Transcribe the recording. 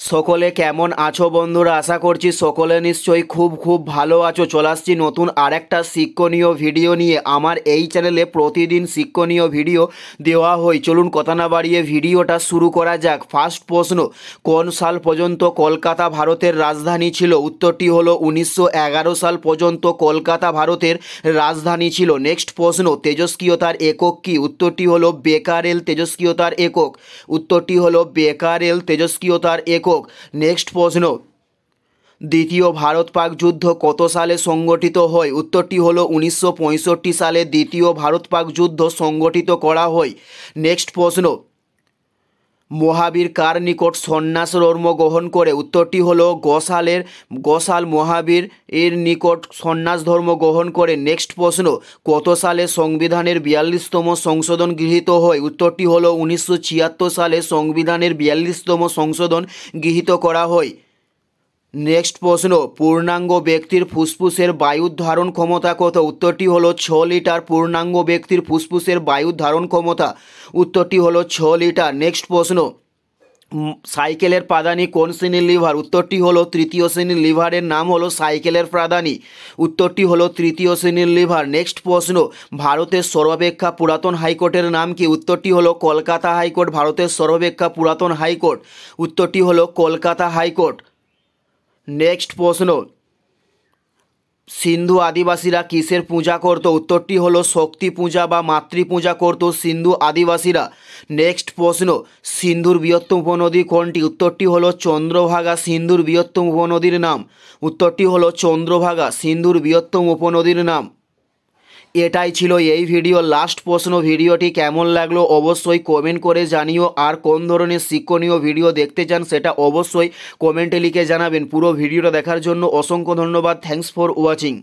সকলে কেমন আছো বন্ধুরা? আশা করছি সকলে নিশ্চয়ই খুব ভালো আছো। চলে আসছি নতুন আরেকটা শিক্ষণীয় ভিডিও নিয়ে। আমার এই চ্যানেলে প্রতিদিন শিক্ষণীয় ভিডিও দেওয়া হয়। চলুন কথা না বাড়িয়ে ভিডিওটা শুরু করা যাক। ফার্স্ট প্রশ্ন, কোন সাল পর্যন্ত কলকাতা ভারতের রাজধানী ছিল? উত্তরটি হলো 1911 সাল পর্যন্ত কলকাতা ভারতের রাজধানী ছিল। নেক্সট প্রশ্ন, তেজস্ক্রিয়তার একক কি? উত্তরটি হলো বেকারেল তেজস্ক্রিয়তার একক। উত্তরটি হলো বেকারেল তেজস্ক্রিয়তার একক। নেক্সট প্রশ্ন, দ্বিতীয় ভারত পাক যুদ্ধ কত সালে সংগঠিত হয়? উত্তরটি হলো 1965 সালে দ্বিতীয় ভারত পাক যুদ্ধ সংগঠিত করা হয়। নেক্সট প্রশ্ন, মহাবীর কার নিকট সন্ন্যাস ধর্ম গ্রহণ করে? উত্তরটি হলো গোসাল মহাবীর এর নিকট সন্ন্যাস ধর্ম গ্রহণ করে। নেক্সট প্রশ্ন, কত সালে সংবিধানের 42তম সংশোধন গৃহীত হয়? উত্তরটি হলো 1976 সালে সংবিধানের 42তম সংশোধন গৃহীত করা হয়। নেক্সট প্রশ্ন, পূর্ণাঙ্গ ব্যক্তির ফুসফুসের বায়ুর ধারণ ক্ষমতা কত? উত্তরটি হলো 6 লিটার। পূর্ণাঙ্গ ব্যক্তির ফুসফুসের বায়ুর ধারণ ক্ষমতা। উত্তরটি হলো 6 লিটার। নেক্সট প্রশ্ন, সাইকেলের পাদানি কোন শ্রেণীর লিভার? উত্তরটি হলো তৃতীয় শ্রেণীর লিভারের নাম হলো সাইকেলের পাদানি। উত্তরটি হলো তৃতীয় শ্রেণীর লিভার। নেক্সট প্রশ্ন, ভারতের সর্বাপেক্ষা পুরাতন হাইকোর্টের নাম কি? উত্তরটি হলো কলকাতা হাইকোর্ট। ভারতের সর্বাপেক্ষা পুরাতন হাইকোর্ট। উত্তরটি হলো কলকাতা হাইকোর্ট। নেক্সট প্রশ্ন, সিন্ধু আদিবাসীরা কিসের পূজা করত? উত্তরটি হলো শক্তি পূজা বা মাতৃ পূজা করত সিন্ধু আদিবাসীরা। নেক্সট প্রশ্ন, সিন্ধুর বৃহত্তম উপনদী কোনটি? উত্তরটি হলো চন্দ্রভাগা সিন্ধুর বৃহত্তম উপনদীর নাম। উত্তরটি হলো চন্দ্রভাগা সিন্ধুর বৃহত্তম উপনদীর নাম। এটাই ছিল এই ভিডিও লাস্ট প্রশ্ন। ভিডিওটি কেমন লাগলো অবশ্যই কমেন্ট করে জানিও। আর কোন ধরনের শিক্ষণীয় ভিডিও দেখতে চান সেটা অবশ্যই কমেন্টে লিখে জানাবেন। পুরো ভিডিওটা দেখার জন্য অসংখ্য ধন্যবাদ। Thanks for watching.